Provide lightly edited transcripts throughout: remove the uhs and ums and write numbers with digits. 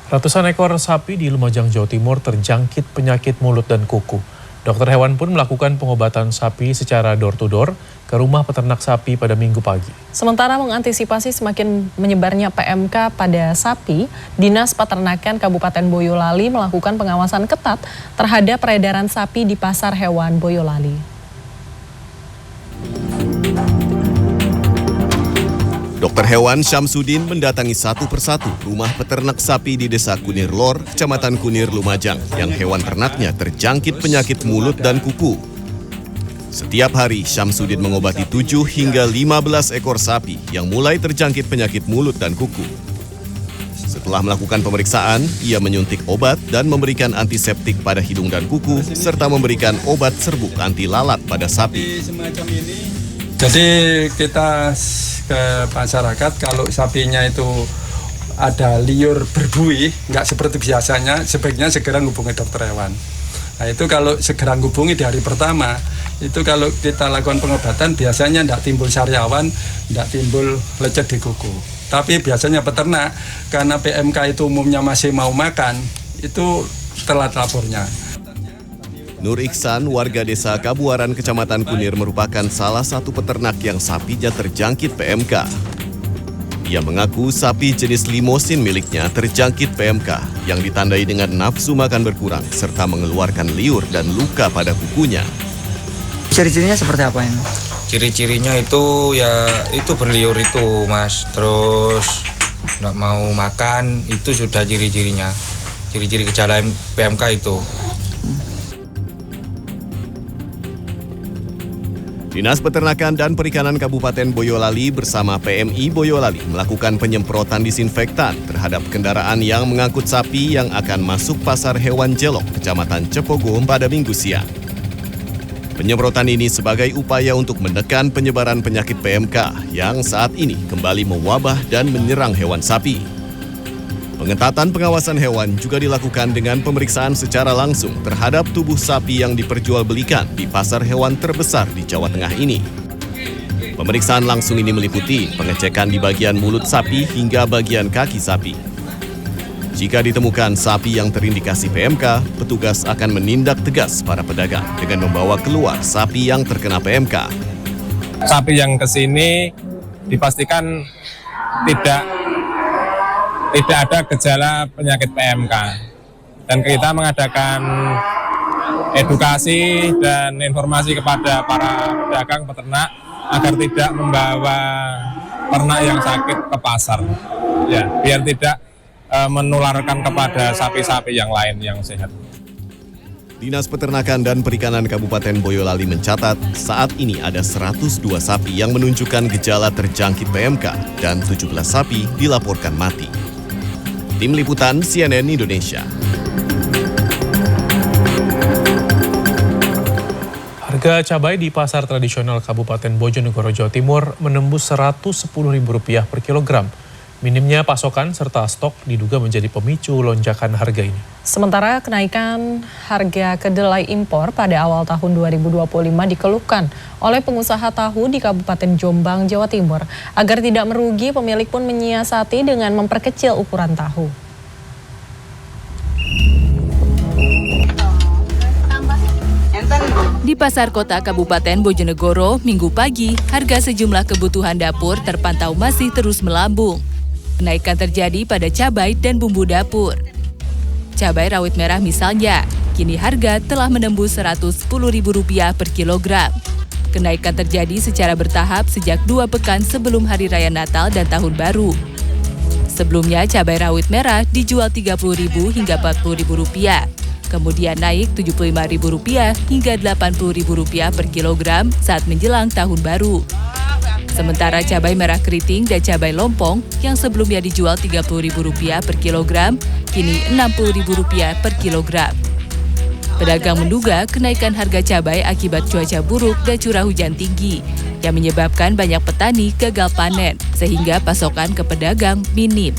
Ratusan ekor sapi di Lumajang, Jawa Timur terjangkit penyakit mulut dan kuku. Dokter hewan pun melakukan pengobatan sapi secara door-to-door ke rumah peternak sapi pada Minggu pagi. Sementara mengantisipasi semakin menyebarnya PMK pada sapi, Dinas Peternakan Kabupaten Boyolali melakukan pengawasan ketat terhadap peredaran sapi di Pasar Hewan Boyolali. Dokter hewan Syamsuddin mendatangi satu persatu rumah peternak sapi di Desa Kunir Lor, Kecamatan Kunir, Lumajang, yang hewan ternaknya terjangkit penyakit mulut dan kuku. Setiap hari, Syamsuddin mengobati 7 hingga 15 ekor sapi yang mulai terjangkit penyakit mulut dan kuku. Setelah melakukan pemeriksaan, ia menyuntik obat dan memberikan antiseptik pada hidung dan kuku, serta memberikan obat serbuk anti lalat pada sapi. Jadi kita ke masyarakat kalau sapinya itu ada liur berbuih, nggak seperti biasanya, sebaiknya segera hubungi dokter hewan. Nah itu kalau segera hubungi di hari pertama, itu kalau kita lakukan pengobatan biasanya nggak timbul sariawan, nggak timbul lecet di kuku. Tapi biasanya peternak, karena PMK itu umumnya masih mau makan, itu telat lapornya. Nur Iksan, warga desa Kabuaran, Kecamatan Kunir, merupakan salah satu peternak yang sapinya terjangkit PMK. Ia mengaku sapi jenis limosin miliknya terjangkit PMK yang ditandai dengan nafsu makan berkurang serta mengeluarkan liur dan luka pada kukunya. Ciri-cirinya seperti apa ini? Ciri-cirinya itu ya itu berliur itu mas, terus nggak mau makan, itu sudah ciri-cirinya. Ciri-ciri gejala PMK itu. Dinas Peternakan dan Perikanan Kabupaten Boyolali bersama PMI Boyolali melakukan penyemprotan disinfektan terhadap kendaraan yang mengangkut sapi yang akan masuk Pasar Hewan Jelok, Kecamatan Cepogo pada Minggu siang. Penyemprotan ini sebagai upaya untuk menekan penyebaran penyakit PMK yang saat ini kembali mewabah dan menyerang hewan sapi. Pengetatan pengawasan hewan juga dilakukan dengan pemeriksaan secara langsung terhadap tubuh sapi yang diperjualbelikan di pasar hewan terbesar di Jawa Tengah ini. Pemeriksaan langsung ini meliputi pengecekan di bagian mulut sapi hingga bagian kaki sapi. Jika ditemukan sapi yang terindikasi PMK, petugas akan menindak tegas para pedagang dengan membawa keluar sapi yang terkena PMK. Sapi yang kesini dipastikan tidak ada gejala penyakit PMK, dan kita mengadakan edukasi dan informasi kepada para pedagang peternak agar tidak membawa ternak yang sakit ke pasar, ya, biar tidak menularkan kepada sapi-sapi yang lain yang sehat. Dinas Peternakan dan Perikanan Kabupaten Boyolali mencatat saat ini ada 102 sapi yang menunjukkan gejala terjangkit PMK dan 17 sapi dilaporkan mati. Tim Liputan CNN Indonesia. Harga cabai di pasar tradisional Kabupaten Bojonegoro, Jawa Timur menembus Rp110.000 per kilogram. Minimnya pasokan serta stok diduga menjadi pemicu lonjakan harga ini. Sementara kenaikan harga kedelai impor pada awal tahun 2025 dikeluhkan oleh pengusaha tahu di Kabupaten Jombang, Jawa Timur. Agar tidak merugi, pemilik pun menyiasati dengan memperkecil ukuran tahu. Di Pasar Kota Kabupaten Bojonegoro, Minggu pagi, harga sejumlah kebutuhan dapur terpantau masih terus melambung. Kenaikan terjadi pada cabai dan bumbu dapur. Cabai rawit merah misalnya, kini harga telah menembus Rp110.000 per kilogram. Kenaikan terjadi secara bertahap sejak 2 pekan sebelum Hari Raya Natal dan Tahun Baru. Sebelumnya cabai rawit merah dijual Rp30.000 hingga Rp40.000. Kemudian naik Rp75.000 hingga Rp80.000 per kilogram saat menjelang Tahun Baru. Sementara cabai merah keriting dan cabai lompong yang sebelumnya dijual Rp30.000 per kilogram, kini Rp60.000 per kilogram. Pedagang menduga kenaikan harga cabai akibat cuaca buruk dan curah hujan tinggi, yang menyebabkan banyak petani gagal panen, sehingga pasokan ke pedagang minim.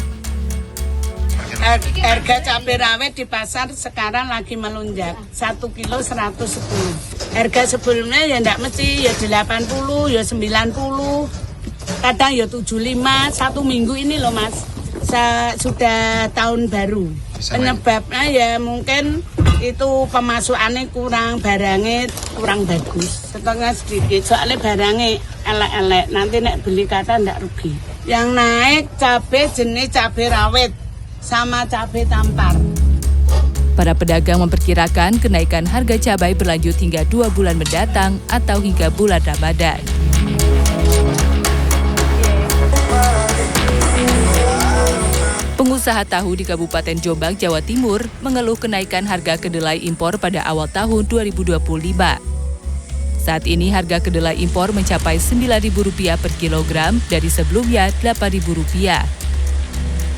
Harga cabai rawit di pasar sekarang lagi melonjak, 1 kilo 110. Harga sebelumnya ya enggak mesti, ya 80, ya 90, kadang ya 75, 1 minggu ini loh mas. sudah tahun baru. Penyebabnya ya mungkin itu pemasukannya kurang, barangnya kurang bagus. Stoknya sedikit, soalnya barangnya elek-elek. Nanti nek beli kata ndak rugi. Yang naik cabai jenis cabai rawit sama cabai tampar. Para pedagang memperkirakan kenaikan harga cabai berlanjut hingga 2 bulan mendatang atau hingga bulan Ramadan. Pengusaha tahu di Kabupaten Jombang, Jawa Timur mengeluh kenaikan harga kedelai impor pada awal tahun 2025. Saat ini harga kedelai impor mencapai Rp9.000 per kilogram dari sebelumnya Rp8.000.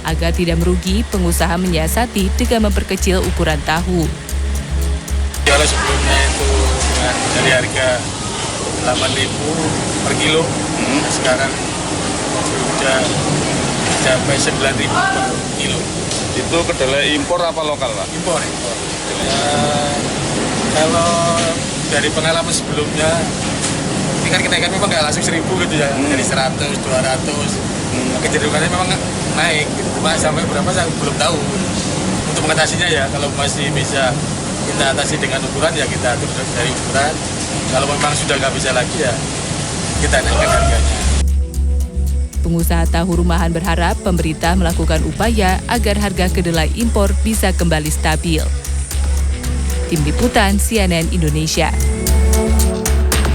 Agar tidak merugi, pengusaha menyiasati dengan memperkecil ukuran tahu. Kalau sebelumnya itu dari harga 8.000 per kilo, sekarang sudah sampai 9.000 per kilo. Itu kedelai impor apa lokal, Pak? Impor. Kalau dari pengalaman sebelumnya, ini kan kenaikan memang nggak langsung 1.000 gitu ya, dari 100, 200. Kecenderungannya memang naik, gitu. Cuma sampai berapa saya belum tahu. Untuk mengatasinya ya, kalau masih bisa kita atasi dengan ukuran ya kita atur dari ukuran. Kalau memang sudah nggak bisa lagi ya kita naikkan harganya. Pengusaha tahu rumahan berharap pemerintah melakukan upaya agar harga kedelai impor bisa kembali stabil. Tim Liputan CNN Indonesia.